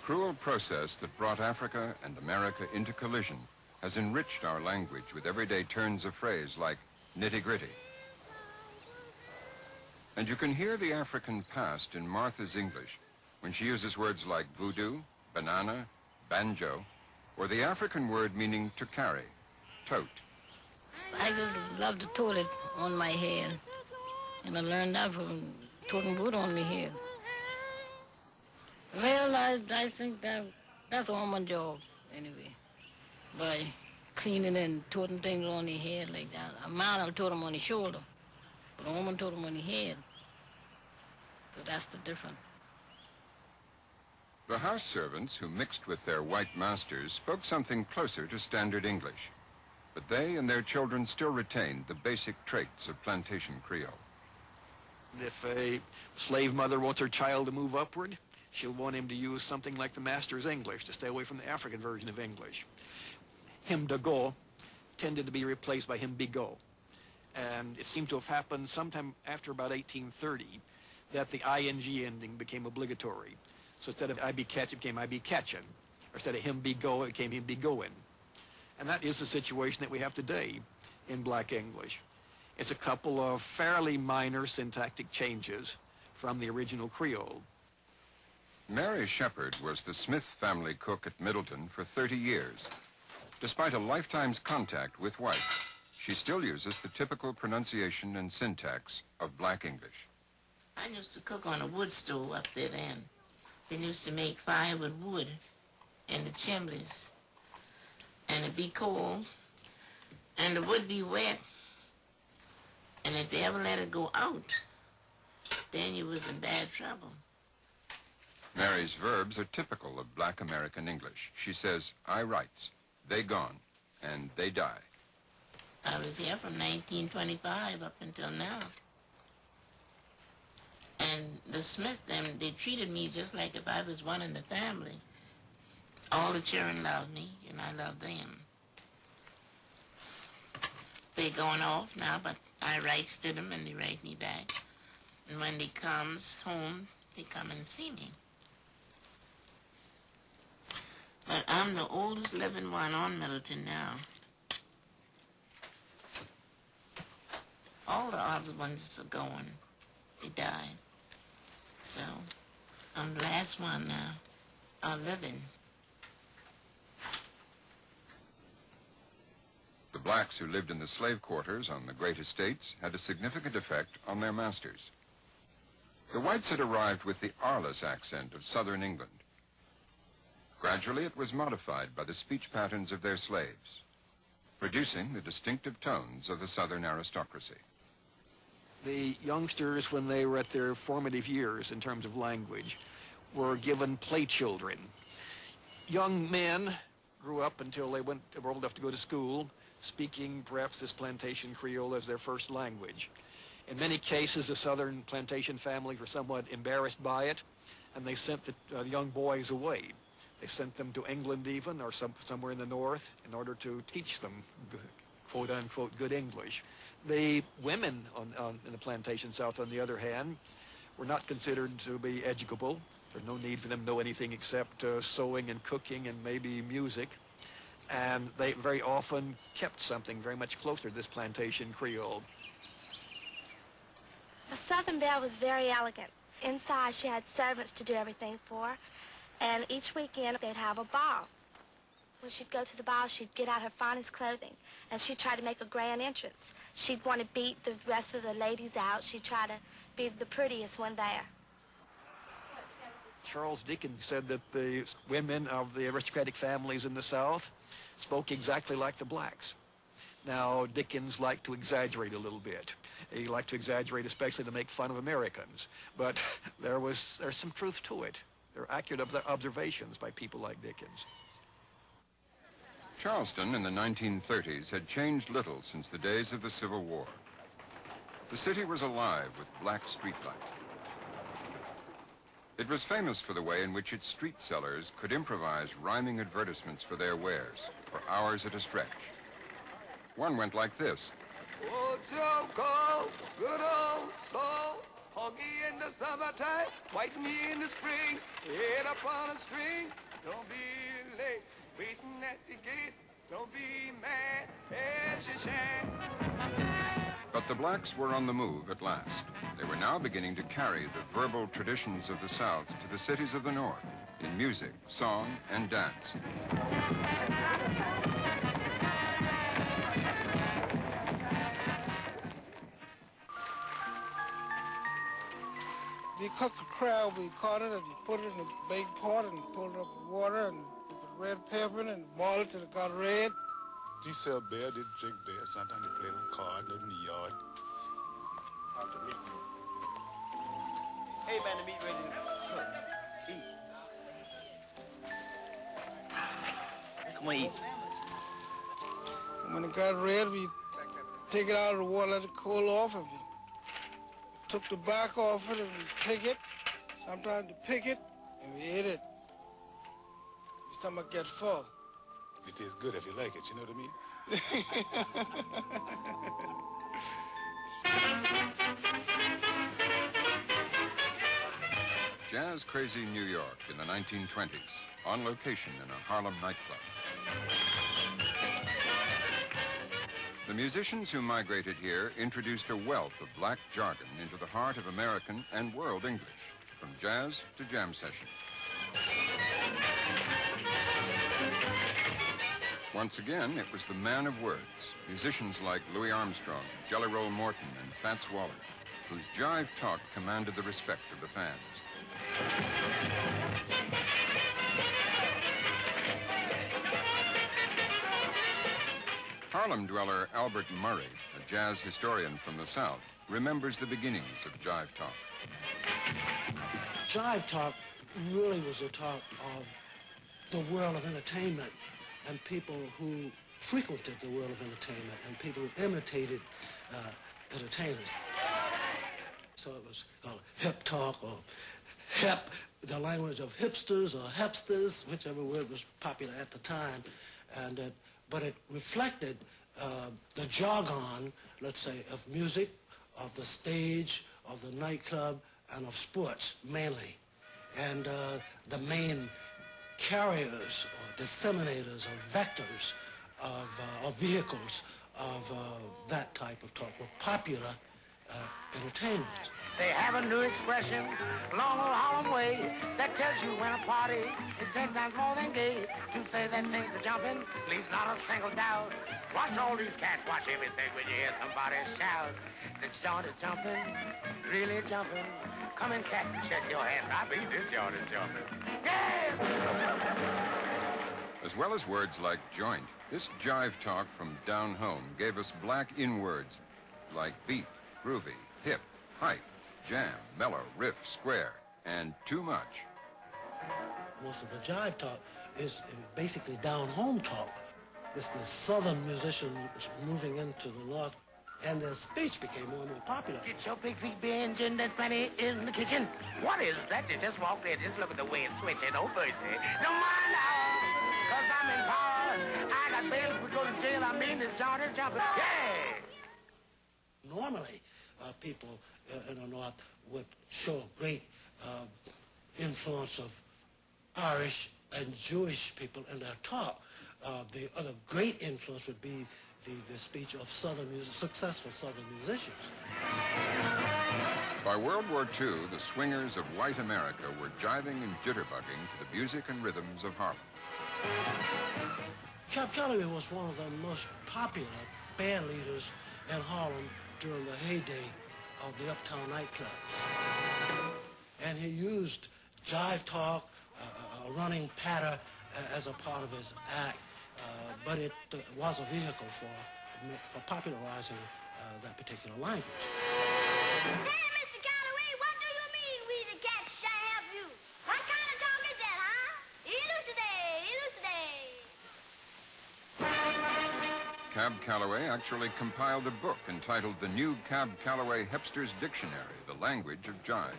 cruel process that brought Africa and America into collision has enriched our language with everyday turns of phrase like nitty-gritty. And you can hear the African past in Martha's English when she uses words like voodoo, banana, banjo, or the African word meaning to carry, tote. I just love to tote it on my head, and I learned that from toting wood on my head. Well, I think that's all my job, anyway, by cleaning and toting things on the head like that. A man will tote them on the shoulder, but a woman tote them on the head. So that's the difference. The house servants who mixed with their white masters spoke something closer to standard English, but they and their children still retained the basic traits of plantation Creole. If a slave mother wants her child to move upward, she'll want him to use something like the master's English to stay away from the African version of English. Him de go tended to be replaced by him be go. And it seemed to have happened sometime after about 1830 that the ing ending became obligatory. So instead of I be catch, it became I be catchin'. Or instead of him be go, it became him be goin'. And that is the situation that we have today in Black English. It's a couple of fairly minor syntactic changes from the original Creole. Mary Shepard was the Smith family cook at Middleton for 30 years. Despite a lifetime's contact with whites, she still uses the typical pronunciation and syntax of Black English. I used to cook on a wood stove up there then. They used to make fire with wood in the chimneys. And it'd be cold, and the wood be wet. And if they ever let it go out, then you was in bad trouble. Mary's verbs are typical of Black American English. She says, I writes, they gone, and they die. I was here from 1925 up until now. And the Smiths, they treated me just like if I was one in the family. All the children loved me, and I loved them. They're going off now, but I writes to them, and they write me back. And when they comes home, they come and see me. But I'm the oldest living one on Middleton now. All the other ones are going. They died. So I'm the last one now, living. The blacks who lived in the slave quarters on the great estates had a significant effect on their masters. The whites had arrived with the Arliss accent of southern England. Gradually, it was modified by the speech patterns of their slaves, producing the distinctive tones of the southern aristocracy. The youngsters, when they were at their formative years in terms of language, were given play children. Young men grew up until they were old enough to go to school, speaking perhaps this plantation Creole as their first language. In many cases, the southern plantation families were somewhat embarrassed by it, and they sent the young boys away. They sent them to England even, or somewhere in the north, in order to teach them, quote-unquote, good English. The women in the plantation south, on the other hand, were not considered to be educable. There's no need for them to know anything except sewing and cooking and maybe music. And they very often kept something very much closer to this plantation Creole. The Southern Belle was very elegant. Inside, she had servants to do everything for her. And each weekend, they'd have a ball. When she'd go to the ball, she'd get out her finest clothing, and she'd try to make a grand entrance. She'd want to beat the rest of the ladies out. She'd try to be the prettiest one there. Charles Dickens said that the women of the aristocratic families in the South spoke exactly like the blacks. Now, Dickens liked to exaggerate a little bit. He liked to exaggerate especially to make fun of Americans. But there's some truth to it. They're accurate observations by people like Dickens. Charleston in the 1930s had changed little since the days of the Civil War. The city was alive with black streetlight. It was famous for the way in which its street sellers could improvise rhyming advertisements for their wares for hours at a stretch. One went like this. Would you call good old soul? Hoggy in the summertime, white me in the spring, head up on a string. Don't be late, waiting at the gate. Don't be mad as you shine. But the blacks were on the move at last. They were now beginning to carry the verbal traditions of the South to the cities of the North in music, song, and dance. We cook the crab, we caught it, and we put it in a big pot and pulled up with water and put red pepper in and boil it till it got red. They sell beer, they drink beer. Sometimes they play with cards in the yard. Out the meat. Hey, man, the meat ready to cook. Eat. Come on, eat. When it got red, we take it out of the water, let it cool off, and we took the back off it and we pick it. Sometimes we pick it and we eat it. Your stomach gets full. It tastes good if you like it, you know what I mean? Jazz Crazy New York in the 1920s, on location in a Harlem nightclub. The musicians who migrated here introduced a wealth of black jargon into the heart of American and world English, from jazz to jam session. Once again, it was the man of words, musicians like Louis Armstrong, Jelly Roll Morton, and Fats Waller, whose jive talk commanded the respect of the fans. Harlem dweller Albert Murray, a jazz historian from the South, remembers the beginnings of jive talk. Jive talk really was a talk of the world of entertainment and people who frequented the world of entertainment and people who imitated entertainers. So it was called hip talk or hip, the language of hipsters or hipsters, whichever word was popular at the time. And but it reflected the jargon, let's say, of music, of the stage, of the nightclub, and of sports, mainly. And the main carriers or disseminators or vectors of vehicles of that type of talk were popular entertainers. They have a new expression, long old Harlem way, that tells you when a party is 10 times more than gay. To say that things are jumping leaves not a single doubt. Watch all these cats, watch everything when you hear somebody shout. This joint is jumping, really jumping. Come in, cats, and check your hands. I mean, this joint is jumping. Yeah! As well as words like joint, this jive talk from down home gave us black in-words like beat, groovy, hip, hype, jam, mellow, riff, square, and too much. Most of the jive talk is basically down-home talk. It's the southern musicians moving into the north, and their speech became more and more popular. Get your big feet binging, there's plenty in the kitchen. What is that? You just walked in, just look at the way it's switching. Oh, mercy. Don't mind now, because I'm in power. I got bail if we go to jail. I mean, this joint is jumping. Yeah! Normally, people in the North would show great influence of Irish and Jewish people in their talk. The other great influence would be the speech of Southern music, successful Southern musicians. By World War II, the swingers of white America were jiving and jitterbugging to the music and rhythms of Harlem. Cab Calloway was one of the most popular band leaders in Harlem during the heyday of the uptown nightclubs. And he used jive talk, a running patter as a part of his act, but it was a vehicle for popularizing that particular language. Hey, Mr. Calloway, what do you mean we the cats shall have you? What kind of talk is that, huh? Elucidate, elucidate. Cab Calloway actually compiled a book entitled The New Cab Calloway Hipster's Dictionary, The Language of Jive.